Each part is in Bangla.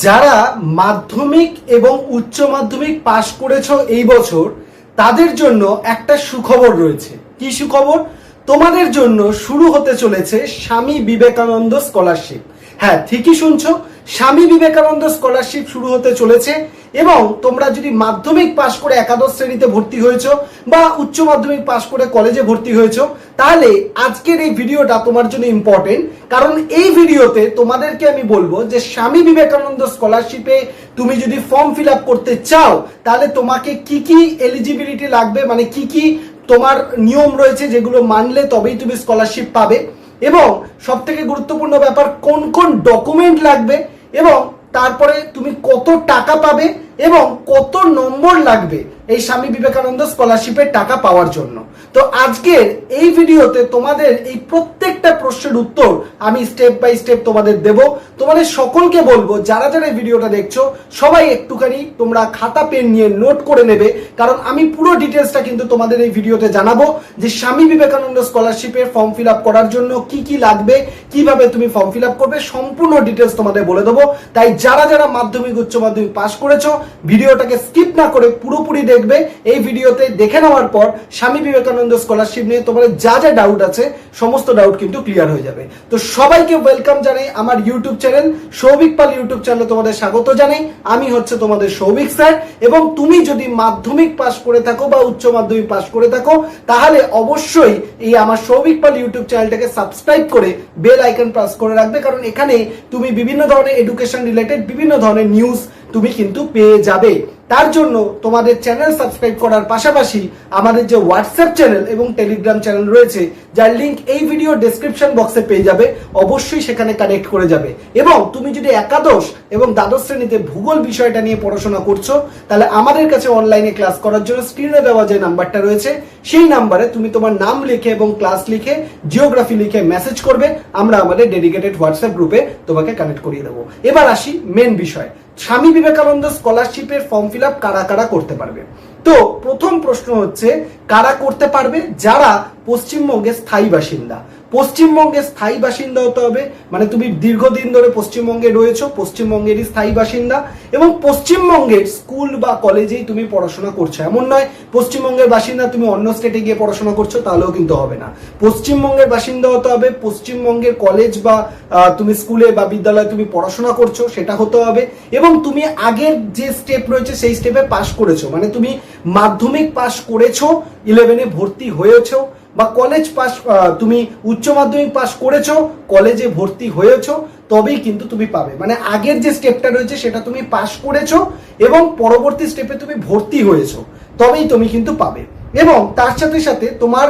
যারা মাধ্যমিক এবং উচ্চ মাধ্যমিক পাশ করেছো এই বছর, তাদের জন্য একটা সুখবর রয়েছে। কি সুখবর? তোমাদের জন্য শুরু হতে চলেছে স্বামী বিবেকানন্দ স্কলারশিপ। হ্যাঁ, ঠিকই শুনছো, স্বামী বিবেকানন্দ স্কলারশিপ শুরু হতে চলেছে। এবং তোমরা যদি মাধ্যমিক পাশ করে একাদশ শ্রেণীতে ভর্তি হয়েছো বা উচ্চ মাধ্যমিক পাশ করে কলেজে ভর্তি হয়েছো, তাহলে আজকের এই ভিডিওটা তোমার জন্য ইম্পর্টেন্ট। কারণ এই ভিডিওতে তোমাদেরকে আমি বলবো যে স্বামী বিবেকানন্দ স্কলারশিপে তুমি যদি ফর্ম ফিল আপ করতে চাও, তাহলে তোমাকে কি কি এলিজিবিলিটি লাগবে, মানে কি কি তোমার নিয়ম রয়েছে যেগুলো মানলে তবেই তুমি স্কলারশিপ পাবে, এবং সব থেকে গুরুত্বপূর্ণ ব্যাপার কোন কোন ডকুমেন্ট লাগবে, এবং তারপরে তুমি কত টাকা পাবে এবং কত নম্বর লাগবে এই স্বামী বিবেকানন্দ স্কলারশিপের টাকা পাওয়ার জন্য। তো আজকের এই ভিডিওতে তোমাদের এই প্রত্যেকটা প্রশ্নের উত্তর আমি স্টেপ বাই স্টেপ তোমাদের দেব। তোমাদের সকলকে বলবো, যারা যারা এই ভিডিওটা দেখছো সবাই একটুখানি তোমরা খাতা পেন নিয়ে নোট করে নেবে, কারণ আমি পুরো ডিটেলসটা কিন্তু তোমাদের এই ভিডিওতে জানাবো যে স্বামী বিবেকানন্দ স্কলারশিপের ফর্ম ফিল আপ করার জন্য কি কি লাগবে, কিভাবে তুমি ফর্ম ফিল আপ করবে, সম্পূর্ণ ডিটেলস তোমাদের বলে দেবো। তাই যারা যারা মাধ্যমিক উচ্চ মাধ্যমিক পাস করেছো, ভিডিওটাকে স্কিপ না করে পুরোপুরি দেখবে। এই ভিডিওতে দেখে নেওয়ার পর স্বামী বিবেকানন্দ স্কলারশিপ নিয়ে তোমাদের যা যা ডাউট আছে সমস্ত ডাউট কিন্তু ক্লিয়ার হয়ে যাবে। তো সবাইকে ওয়েলকাম জানাই আমার ইউটিউব চ্যানেল সৌভিক পাল ইউটিউব চ্যানেলে তোমাদের স্বাগত জানাই। আমি হচ্ছে তোমাদের সৌভিক স্যার, এবং তুমি যদি মাধ্যমিক পাস করে থাকো বা উচ্চ মাধ্যমিক পাস করে থাকো, তাহলে অবশ্যই এই আমার সৌভিক পাল ইউটিউব চ্যানেলটাকে সাবস্ক্রাইব করে বেল আইকন প্রেস করে রাখবে, কারণ এখানে তুমি বিভিন্ন ধরনের এডুকেশন রিলেটেড বিভিন্ন ধরনের নিউজ তুমি কিন্তু পেয়ে যাবে। তার জন্য তোমাদের চ্যানেল সাবস্ক্রাইব করার পাশাপাশি আমাদের যে হোয়াটসঅ্যাপ চ্যানেল এবং টেলিগ্রাম চ্যানেল রয়েছে, যার লিংক এই ভিডিও ডেসক্রিপশন বক্সে পেয়ে যাবে, অবশ্যই সেখানে কানেক্ট করে যাবে। এবং তুমি যদি একাদশ এবং দ্বাদশ শ্রেণীতে ভূগোল বিষয়টা নিয়ে পড়াশোনা করছো, তাহলে আমাদের কাছে অনলাইনে ক্লাস করার জন্য স্ক্রিনে দেওয়া যে নাম্বারটা রয়েছে সেই নাম্বারে তুমি তোমার নাম লিখে এবং ক্লাস লিখে জিওগ্রাফি লিখে মেসেজ করবে, আমরা আমাদের ডেডিকেটেড হোয়াটসঅ্যাপ গ্রুপে তোমাকে কানেক্ট করিয়ে দেবো। এবার আসি মেন বিষয়, স্বামী বিবেকানন্দ স্কলারশিপের ফর্ম ফিল আপ কারা কারা করতে পারবে। তো প্রথম প্রশ্ন হচ্ছে, কারা করতে পারবে? যারা পশ্চিমবঙ্গের স্থায়ী বাসিন্দা। পশ্চিমবঙ্গের স্থায়ী বাসিন্দা হতে হবে, মানে তুমি দীর্ঘদিন ধরে পশ্চিমবঙ্গে রয়েছো, পশ্চিমবঙ্গেরই স্থায়ী বাসিন্দা, এবং পশ্চিমবঙ্গের স্কুল বা কলেজেই তুমি পড়াশোনা করছো। এমন নয় পশ্চিমবঙ্গের বাসিন্দা তুমি অন্য স্টেটে গিয়ে পড়াশোনা করছো, তাহলেও কিন্তু হবে না। পশ্চিমবঙ্গের বাসিন্দা হতে হবে, পশ্চিমবঙ্গের কলেজ বা তুমি স্কুলে বা বিদ্যালয়ে তুমি পড়াশোনা করছো সেটা হতে হবে, এবং তুমি আগের যে স্টেপ রয়েছে সেই স্টেপে পাস করেছো, মানে তুমি মাধ্যমিক পাস করেছো, 11-এ ভর্তি হয়েছো, বা কলেজ পাস, তুমি উচ্চ মাধ্যমিক পাস করেছো, কলেজে ভর্তি হয়েছো, তবেই কিন্তু তুমি পাবে। মানে আগের যে স্টেপটা রয়েছে সেটা তুমি পাস করেছো এবং পরবর্তী স্টেপে তুমি ভর্তি হয়েছো, তবেই তুমি কিন্তু পাবে। এবং তার সাথে সাথে তোমার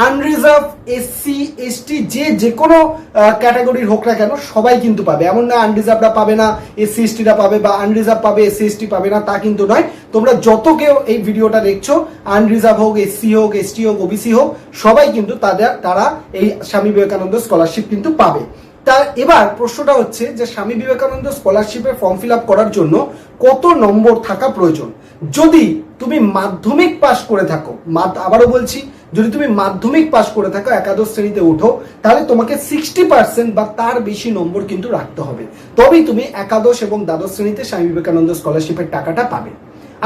আনরিজার্ভ, এসসি, এসটি, যে কোনো ক্যাটাগরির হোক না কেন সবাই কিন্তু পাবে। এমন না আনরিজার্ভরা পাবে না, এসসি এসটিরা পাবে, বা আনরিজার্ভ পাবে এসসি এসটি পাবে না, তা কিন্তু নয়। তোমরা যত কেউ এই ভিডিওটা দেখছো, আনরিজার্ভ হোক, এসসি হোক, এসটি হোক, ওবিসি হোক, সবাই কিন্তু তারা এই স্বামী বিবেকানন্দ স্কলারশিপ কিন্তু পাবে। তা এবার প্রশ্নটা হচ্ছে যে স্বামী বিবেকানন্দ স্কলারশিপের ফর্ম ফিল আপ করার জন্য কত নম্বর থাকা প্রয়োজন। যদি তুমি মাধ্যমিক পাস করে থাকো, আবারও বলছি, যদি তুমি মাধ্যমিক পাস করে থাকো, একাদশ শ্রেণীতে উঠো, তাহলে তোমাকে 60% বা তার বেশি নম্বর কিন্তু রাখতে হবে, তবেই তুমি একাদশ এবং দ্বাদশ শ্রেণীতে স্বামী বিবেকানন্দ স্কলারশিপের টাকাটা পাবে।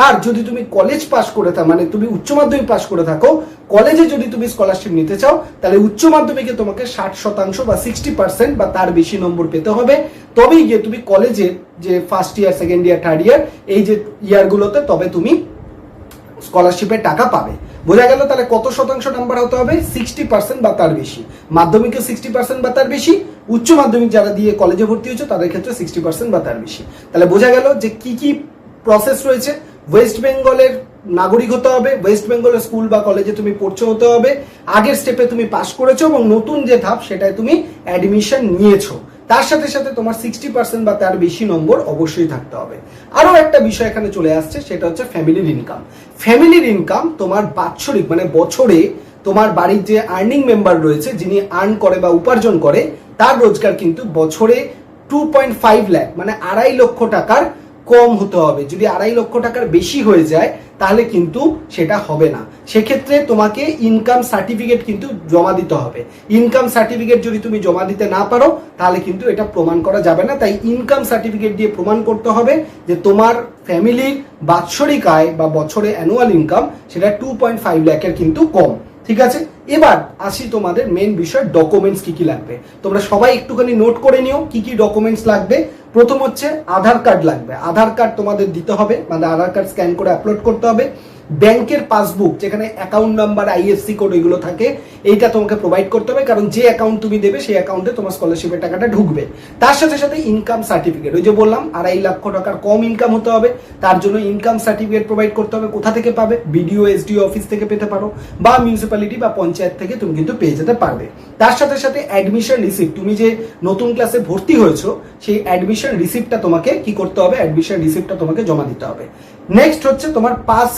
আর যদি তুমি কলেজ পাস করে থাকো, মানে তুমি উচ্চ মাধ্যমিক পাস করে থাকো, কলেজে যদি তুমি স্কলারশিপ নিতে চাও, তাহলে উচ্চ মাধ্যমিকে তোমাকে 60% বা 60% বা তার বেশি নম্বর পেতে হবে, তবেই গিয়ে তুমি কলেজের যে first year, second year, third year, এই যে ইয়ারগুলোতে তবে তুমি স্কলারশিপের টাকা পাবে। বোঝা গেল? তাহলে কত শতাংশ নাম্বার হতে হবে? 60% বা তার বেশি। মাধ্যমিকে 60% বা তার বেশি, উচ্চ মাধ্যমিক যারা দিয়ে কলেজে ভর্তি হয়েছে তাদের ক্ষেত্রে 60% বা তার বেশি। তাহলে বোঝা গেল যে কি কি প্রসেস রয়েছে। ওয়েস্ট বেঙ্গলের নাগরিক হতে হবে, ওয়েস্ট বেঙ্গলের স্কুল বা কলেজে তুমি পড়ছো হতে হবে, আগের স্টেপে তুমি পাস করেছো এবং নতুন যে ধাপ সেটায় তুমি অ্যাডমিশন নিয়েছো, তার সাথে সাথে তোমার 60% বা তার বেশি নম্বর অবশ্যই থাকতে হবে। আরো একটা বিষয় এখানে চলে আসছে, সেটা হচ্ছে ফ্যামিলির ইনকাম। ফ্যামিলির ইনকাম তোমার বাৎসরিক, মানে বছরে তোমার বাড়ির যে আর্নিং মেম্বার রয়েছে, যিনি আর্ন করে বা উপার্জন করে, তার রোজগার কিন্তু বছরে 2.5 লাখ, মানে 2.5 লক্ষ টাকার কম হতে হবে। যদি 2.5 লক্ষ টাকার বেশি হয়ে যায় তাহলে কিন্তু সেটা হবে না। সেক্ষেত্রে তোমাকে ইনকাম সার্টিফিকেট কিন্তু জমা দিতে হবে। ইনকাম সার্টিফিকেট যদি তুমি জমা দিতে না পারো তাহলে কিন্তু এটা প্রমাণ করা যাবে না। তাই ইনকাম সার্টিফিকেট দিয়ে প্রমাণ করতে হবে যে তোমার ফ্যামিলির বাৎসরিক আয় বা বছরে অ্যানুয়াল ইনকাম সেটা 2.5 লাখের কিন্তু কম। ঠিক আছে, এবার আসি তোমাদের মেন বিষয়, ডকুমেন্টস কি কি লাগবে। তোমরা সবাই একটুখানি নোট করে নিও কি কি ডকুমেন্টস লাগবে। প্রথম হচ্ছে আধার কার্ড লাগবে। আধার কার্ড তোমাদের দিতে হবে, মানে আধার কার্ড স্ক্যান করে আপলোড করতে হবে। ব্যাংকের পাসবুক যেখানে অ্যাকাউন্ট নাম্বার, আইএফসি কোড এগুলো থাকে, এইটা তোমাকে প্রোভাইড করতে হবে, কারণ যে অ্যাকাউন্ট তুমি দেবে সেই অ্যাকাউন্টে তোমার স্কলারশিপের টাকাটা ঢুকবে। তার সাথে সাথে ইনকাম সার্টিফিকেট, ওই যে বললাম 2.5 লক্ষ টাকার কম ইনকাম হতে হবে, তার জন্য ইনকাম সার্টিফিকেট প্রোভাইড করতে হবে। কোথা থেকে পাবে? বিডিও এসডিও অফিস থেকে পেতে পারো, বা মিউনিসিপ্যালিটি বা পঞ্চায়েত থেকে তুমি কিন্তু পেয়ে যেতে পারবে। তার সাথে সাথে অ্যাডমিশন রিসিপ্ট, তুমি যে নতুন ক্লাসে ভর্তি হয়েছো সেই অ্যাডমিশন রিসিপ্টটা তোমাকে কি করতে হবে? অ্যাডমিশন রিসিপ্টটা তোমাকে জমা দিতে হবে। নেক্সট হচ্ছে তোমার পাস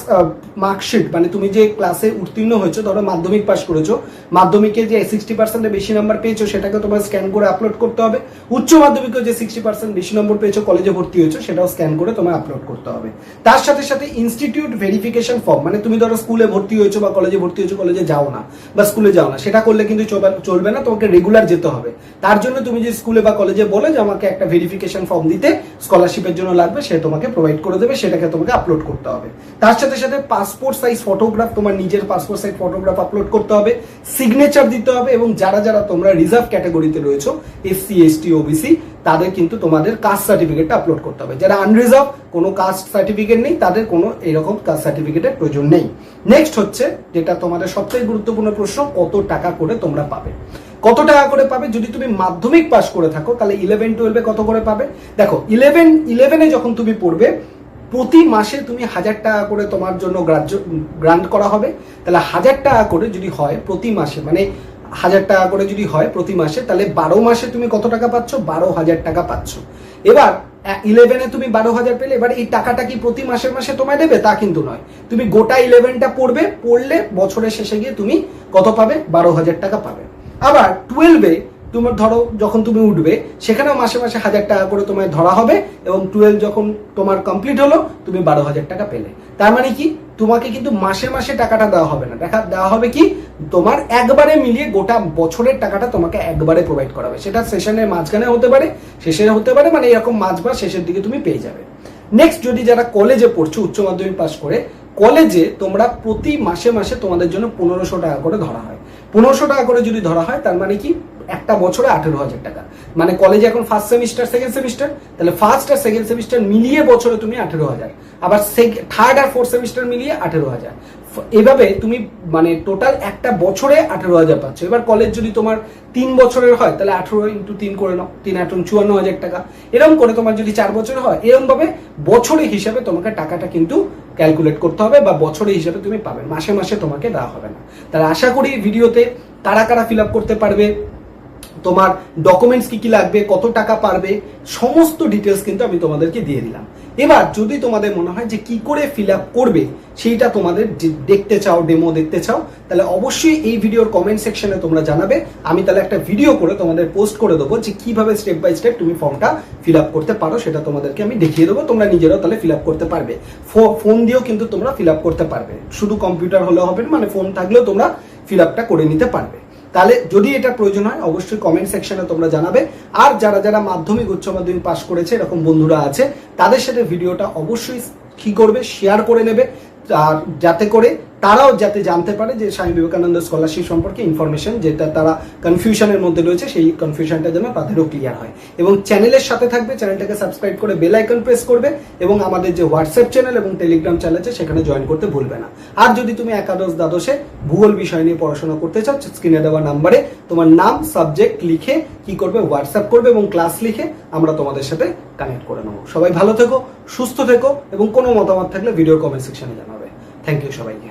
মার্কশিট, মানে তুমি যে ক্লাসে উত্তীর্ণ হয়েছো, ধরো মাধ্যমিক পাস করেছো, মাধ্যমিকে যে 60% বেশি নাম্বার পেয়েছো সেটাকে তোমার স্ক্যান করে আপলোড করতে হবে। উচ্চ মাধ্যমিকে যে 60% বেশি নম্বর পেয়েছো, কলেজে ভর্তি হয়েছো, সেটাও স্ক্যান করে তোমার আপলোড করতে হবে। তার সাথে সাথে ইনস্টিটিউট ভেরিফিকেশন ফর্ম, মানে তুমি ধরো স্কুলে ভর্তি হয়েছো বা কলেজে ভর্তি হয়েছো, কলেজে যাও না বা স্কুলে যাও না, সেটা করলে কিন্তু চলবে না, তোমাকে রেগুলার যেতে হবে। তার জন্য তুমি যে স্কুলে বা কলেজে বলে যে আমাকে একটা ভেরিফিকেশন ফর্ম দিতে, স্কলারশিপের জন্য লাগবে, সে তোমাকে প্রোভাইড করে দেবে, সেটাকে তোমাকে আপলোড করতে হবে। তার সাথে সাথে পাসপোর্ট সাইজ ফটোগ্রাফ, তোমার নিজের পাসপোর্ট সাইজ ফটোগ্রাফ আপলোড করতে হবে, সিগনেচার দিতে হবে। এবং যারা যারা তোমরা রিজার্ভ ক্যাটাগরিতে রয়েছো, এসসি এসটি ওবিসি, তাদের কিন্তু তোমাদের কাস্ট সার্টিফিকেটটা আপলোড করতে হবে। যারা আনরিজার্ভ, কোনো কাস্ট সার্টিফিকেট নেই, তাদের কোনো এরকম কাস্ট সার্টিফিকেটের প্রয়োজন নেই। নেক্সট হচ্ছে যেটা তোমাদের সবথেকে গুরুত্বপূর্ণ প্রশ্ন, কত টাকা করে তোমরা পাবে। কত টাকা করে পাবে? যদি তুমি মাধ্যমিক পাস করে থাকো তাহলে 11-12 কত করে পাবে? দেখো 11-11 যখন তুমি পড়বে, প্রতি মাসে তুমি 1000 টাকা করে তোমার জন্য গ্রান্ট করা হবে। তাহলে 1000 টাকা করে যদি হয় প্রতি মাসে, মানে 1000 টাকা করে যদি হয় প্রতি মাসে, তাহলে 12 মাসে তুমি কত টাকা পাচ্ছ? 12,000 টাকা পাচ্ছ। এবার 11-এ তুমি 12,000 পেলে, এবার এই টাকাটা কি প্রতি মাসে মাসে তোমায় দেবে? তা কিন্তু নয়। তুমি গোটা 11টা পড়লে বছরের শেষে গিয়ে তুমি কত পাবে? 12,000 টাকা পাবে। আবার 12-এ তোমার ধরো যখন তুমি উঠবে, সেখানেও মাসে মাসে 1000 টাকা করে তোমায় ধরা হবে, এবং 12 যখন তোমার কমপ্লিট হলো তুমি 12,000 টাকা পেলে। তার মানে কি, তোমাকে কিন্তু মাসে মাসে টাকাটা দেওয়া হবে না, দেওয়া হবে কি, তোমার একবারে মিলিয়ে গোটা বছরের টাকাটা তোমাকে একবারে প্রোভাইড করা হবে। সেটা সেশনের মাঝখানে হতে পারে, শেষে হতে পারে, মানে এরকম মাঝ বা শেষের দিকে তুমি পেয়ে যাবে। নেক্সট, যদি যারা কলেজে পড়ছো, উচ্চ মাধ্যমিক পাস করে, কলেজে তোমরা প্রতি মাসে মাসে তোমাদের জন্য 1500 টাকা করে ধরা হয়। 1500 টাকা করে যদি ধরা হয়, তার মানে কি, একটা বছরে 18,000 টাকা। মানে কলেজে এখন ফার্স্ট সেমিস্টার, সেকেন্ড সেমিস্টার, তাহলে ফার্স্ট আর সেকেন্ড সেমিস্টার মিলিয়ে বছরে তুমি 18,000, আবার থার্ড আর ফোর্থ সেমিস্টার মিলিয়ে 18,000। এভাবে তুমি মানে টোটাল একটা বছরে 18,000 পাচ্ছ। এবার কলেজ যদি তোমার 3 বছরের হয়, তাহলে 18 × 3 করে নাও, 3 × 8 = 54,000 টাকা। এরকম করে তোমার যদি 4 বছরের হয়, এরকম ভাবে বছরে হিসাবে তোমাকে টাকাটা কিন্তু ক্যালকুলেট করতে হবে, বা বছরে হিসাবে তুমি পাবে, মাসে মাসে তোমাকে দেওয়া হবে না। তাহলে আশা করি ভিডিওতে কারা কারা ফিল আপ করতে পারবে, তোমার ডকুমেন্টস কি কি লাগবে, কত টাকা পারবে, সমস্ত ডিটেলস কিন্তু আমি তোমাদেরকে দিয়ে দিলাম। এবার যদি তোমাদের মনে হয় যে কি করে ফিল আপ করবে সেইটা তোমাদের দেখতে চাও, ডেমো দেখতে চাও, তাহলে অবশ্যই এই ভিডিওর কমেন্ট সেকশনে তোমরা জানাবে। আমি তাহলে একটা ভিডিও করে তোমাদের পোস্ট করে দেবো যে কিভাবে স্টেপ বাই স্টেপ তুমি ফর্মটা ফিল আপ করতে পারো, সেটা তোমাদেরকে আমি দেখিয়ে দেবো। তোমরা নিজেরাও তাহলে ফিল আপ করতে পারবে। ফোন দিয়েও কিন্তু তোমরা ফিল আপ করতে পারবে, শুধু কম্পিউটার হলেও হবে না, মানে ফোন থাকলেও তোমরা ফিল আপটা করে নিতে পারবে। তাহলে যদি এটা প্রয়োজন হয় অবশ্যই কমেন্ট সেকশনে তোমরা জানাবে। আর যারা যারা মাধ্যমিক, উচ্চ মাধ্যমিক পাস করেছে এরকম বন্ধুরা আছে, তাদের সাথে ভিডিওটা অবশ্যই কি করবে, শেয়ার করে নেবে, আর যাতে করে তারাও যাতে জানতে পারে যে স্বামী বিবেকানন্দ স্কলারশিপ সম্পর্কে ইনফরমেশন, যেটা তারা কনফিউশনের মধ্যে রয়েছে, সেই কনফিউশনটা যেন তাদেরও ক্লিয়ার হয়। এবং চ্যানেলের সাথে থাকবে, চ্যানেলটাকে সাবস্ক্রাইব করে বেল আইকন প্রেস করবে, এবং আমাদের যে হোয়াটসঅ্যাপ চ্যানেল এবং টেলিগ্রাম চ্যানেল আছে সেখানে জয়েন করতে ভুলবে না। আর যদি তুমি একাদশ দ্বাদশে ভূগোল বিষয় নিয়ে পড়াশোনা করতে চাও, স্ক্রিনে দেওয়া নাম্বারে তোমার নাম, সাবজেক্ট লিখে কি করবে, হোয়াটসঅ্যাপ করবে, এবং ক্লাস লিখে আমরা তোমাদের সাথে কানেক্ট করে নেবো। সবাই ভালো থেকো, সুস্থ থেকো, এবং কোনো মতামত থাকলে ভিডিওর কমেন্ট সেকশনে জানাবে। থ্যাংক ইউ সবাইকে।